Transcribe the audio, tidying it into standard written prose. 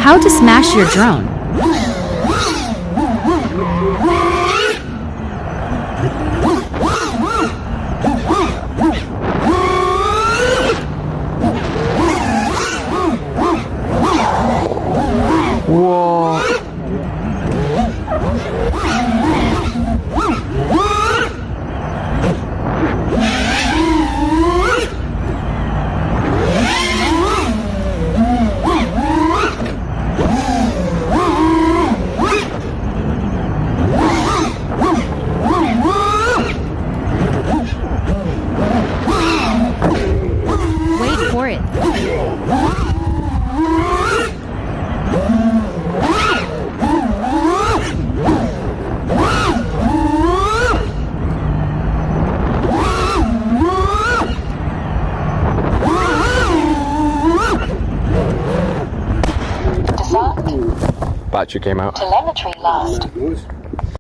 How to smash your drone. Whoa. Wait for it. Disarmed. Battery came out. Telemetry lost.